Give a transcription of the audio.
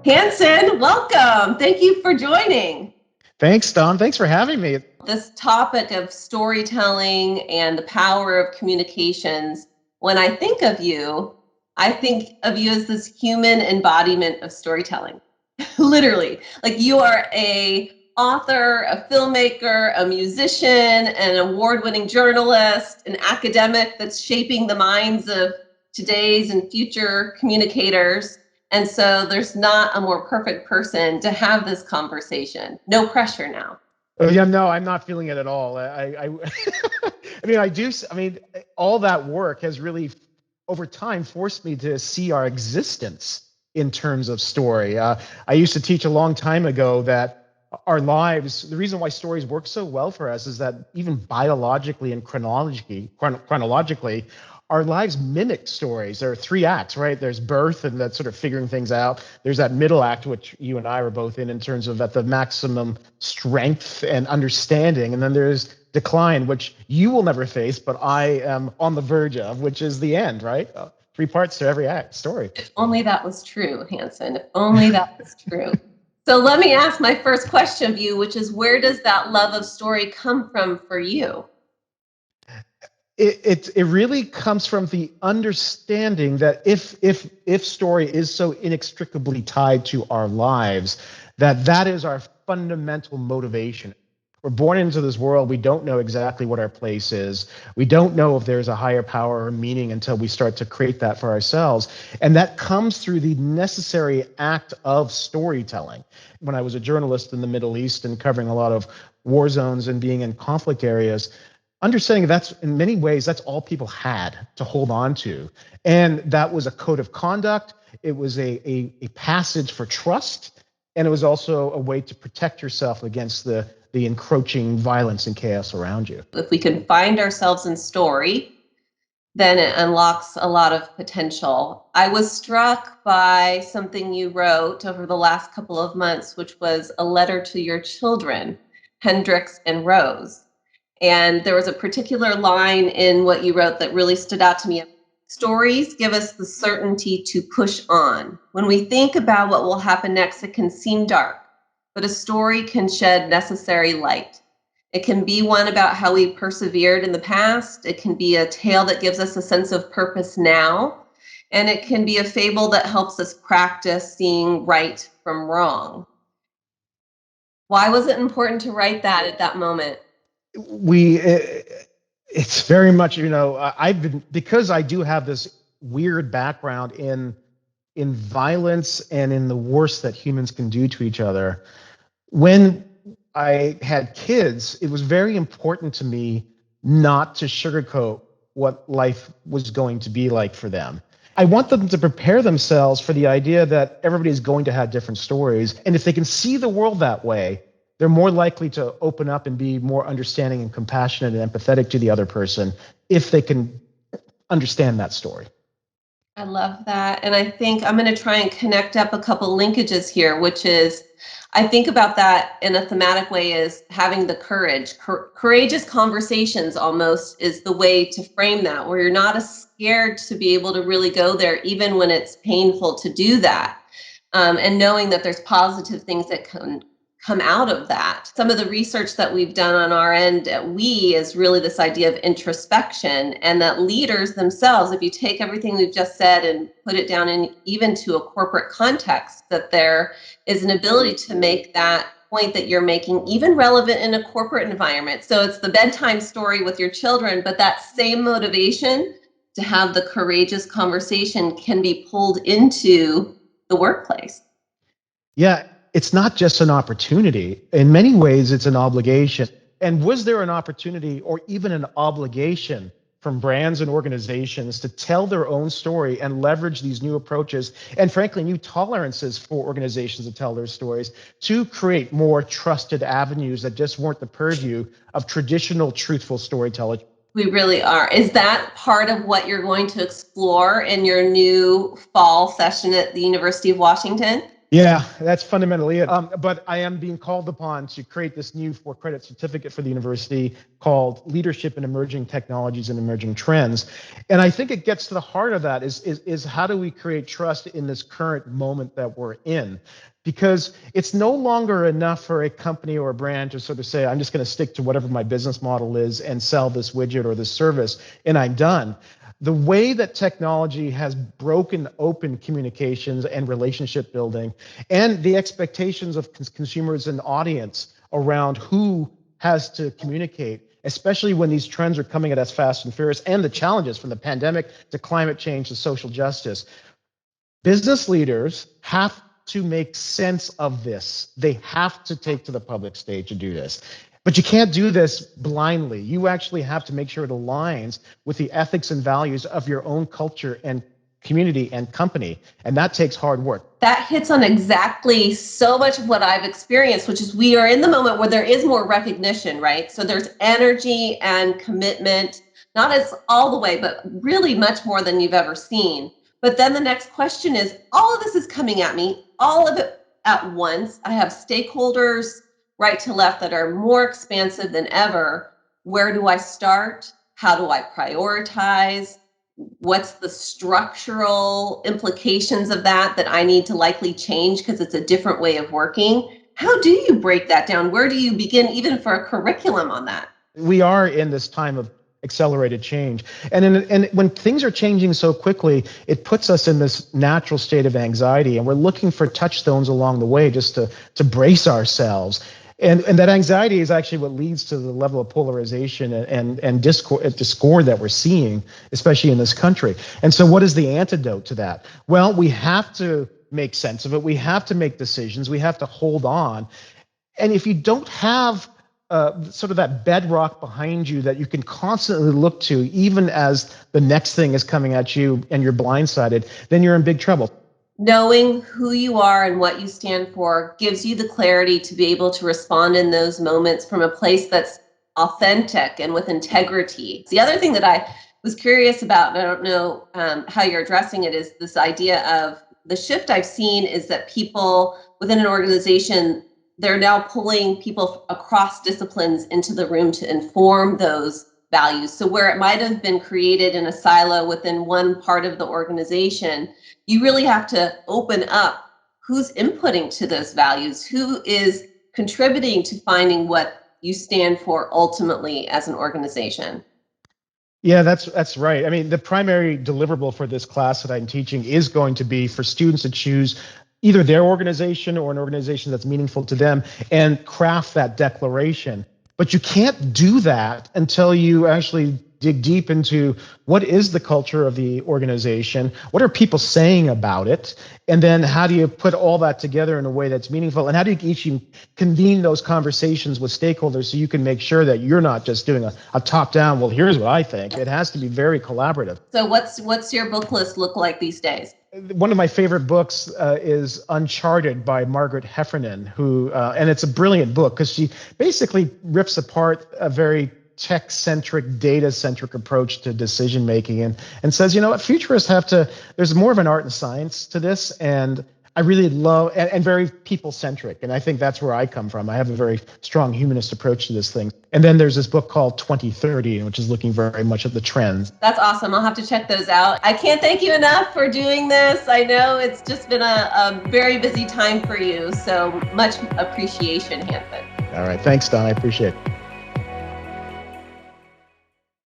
Hanson, welcome. Thank you for joining. Thanks, Dawn. Thanks for having me. This topic of storytelling and the power of communications, when I think of you as this human embodiment of storytelling. Literally, like you are a author, a filmmaker, a musician, an award-winning journalist, an academic that's shaping the minds of today's and future communicators. And so there's not a more perfect person to have this conversation. No pressure now. Oh, yeah, no, I'm not feeling it at all. I mean, all that work has really, over time, forced me to see our existence in terms of story. I used to teach a long time ago that our lives, the reason why stories work so well for us is that even biologically and chronologically, our lives mimic stories. There are three acts, right? There's birth and that sort of figuring things out. There's that middle act, which you and I were both in terms of at the maximum strength and understanding. And then there's decline, which you will never face, but I am on the verge of, which is the end, right? Three parts to every act story. If only that was true, Hanson. If only that was true. So let me ask my first question of you, which is, where does that love of story come from for you? It really comes from the understanding that if story is so inextricably tied to our lives, that is our fundamental motivation. We're born into this world. We don't know exactly what our place is. We don't know if there's a higher power or meaning until we start to create that for ourselves. And that comes through the necessary act of storytelling. When I was a journalist in the Middle East and covering a lot of war zones and being in conflict areas, understanding that's in many ways, that's all people had to hold on to. And that was a code of conduct. It was a passage for trust. And it was also a way to protect yourself against the encroaching violence and chaos around you. If we can find ourselves in story, then it unlocks a lot of potential. I was struck by something you wrote over the last couple of months, which was a letter to your children, Hendrix and Rose. And there was a particular line in what you wrote that really stood out to me. Stories give us the certainty to push on. When we think about what will happen next, it can seem dark, but a story can shed necessary light. It can be one about how we persevered in the past. It can be a tale that gives us a sense of purpose now. And it can be a fable that helps us practice seeing right from wrong. Why was it important to write that at that moment? It's very much, because I do have this weird background in violence and in the worst that humans can do to each other. When I had kids, it was very important to me not to sugarcoat what life was going to be like for them. I want them to prepare themselves for the idea that everybody's going to have different stories. And if they can see the world that way, they're more likely to open up and be more understanding and compassionate and empathetic to the other person if they can understand that story. I love that. And I think I'm going to try and connect up a couple linkages here, which is, I think about that in a thematic way as having the courage. Courageous conversations almost is the way to frame that, where you're not as scared to be able to really go there, even when it's painful to do that. And knowing that there's positive things that can come out of that. Some of the research that we've done on our end at We is really this idea of introspection, and that leaders themselves, if you take everything we've just said and put it down in even to a corporate context, that there is an ability to make that point that you're making even relevant in a corporate environment. So it's the bedtime story with your children, but that same motivation to have the courageous conversation can be pulled into the workplace. Yeah. It's not just an opportunity. In many ways, it's an obligation. And was there an opportunity or even an obligation from brands and organizations to tell their own story and leverage these new approaches and, frankly, new tolerances for organizations to tell their stories to create more trusted avenues that just weren't the purview of traditional truthful storytelling? We really are. Is that part of what you're going to explore in your new fall session at the University of Washington? Yeah, that's fundamentally it. But I am being called upon to create this new 4-credit certificate for the university called Leadership in Emerging Technologies and Emerging Trends. And I think it gets to the heart of that is how do we create trust in this current moment that we're in? Because it's no longer enough for a company or a brand to sort of say, I'm just going to stick to whatever my business model is and sell this widget or this service, and I'm done. The way that technology has broken open communications and relationship building and the expectations of consumers and audience around who has to communicate, especially when these trends are coming at us fast and furious, and the challenges from the pandemic to climate change to social justice. Business leaders have to make sense of this. They have to take to the public stage to do this. But you can't do this blindly. You actually have to make sure it aligns with the ethics and values of your own culture and community and company. And that takes hard work. That hits on exactly so much of what I've experienced, which is we are in the moment where there is more recognition, right? So there's energy and commitment, not as all the way, but really much more than you've ever seen. But then the next question is, all of this is coming at me, all of it at once. I have stakeholders right to left that are more expansive than ever. Where do I start? How do I prioritize? What's the structural implications of that I need to likely change because it's a different way of working? How do you break that down? Where do you begin even for a curriculum on that? We are in this time of accelerated change. And when things are changing so quickly, it puts us in this natural state of anxiety, and we're looking for touchstones along the way just to brace ourselves. And that anxiety is actually what leads to the level of polarization and discord that we're seeing, especially in this country. And so what is the antidote to that? Well, we have to make sense of it. We have to make decisions. We have to hold on. And if you don't have sort of that bedrock behind you that you can constantly look to, even as the next thing is coming at you and you're blindsided, then you're in big trouble. Knowing who you are and what you stand for gives you the clarity to be able to respond in those moments from a place that's authentic and with integrity. The other thing that I was curious about, and I don't know how you're addressing it, is this idea of the shift I've seen is that people within an organization, they're now pulling people across disciplines into the room to inform those values. So where it might have been created in a silo within one part of the organization, you really have to open up who's inputting to those values, who is contributing to finding what you stand for ultimately as an organization. Yeah, that's right. I mean, the primary deliverable for this class that I'm teaching is going to be for students to choose either their organization or an organization that's meaningful to them and craft that declaration. But you can't do that until you actually dig deep into what is the culture of the organization, what are people saying about it, and then how do you put all that together in a way that's meaningful, and how do you actually convene those conversations with stakeholders so you can make sure that you're not just doing a top-down, well, here's what I think. It has to be very collaborative. So what's your book list look like these days? One of my favorite books is Uncharted by Margaret Heffernan, and it's a brilliant book because she basically rips apart a very tech-centric, data-centric approach to decision-making and says, you know what, futurists there's more of an art and science to this, and I really love, and very people-centric, and I think that's where I come from. I have a very strong humanist approach to this thing. And then there's this book called 2030, which is looking very much at the trends. That's awesome. I'll have to check those out. I can't thank you enough for doing this. I know it's just been a very busy time for you, so much appreciation, Hanson. All right. Thanks, Don. I appreciate it.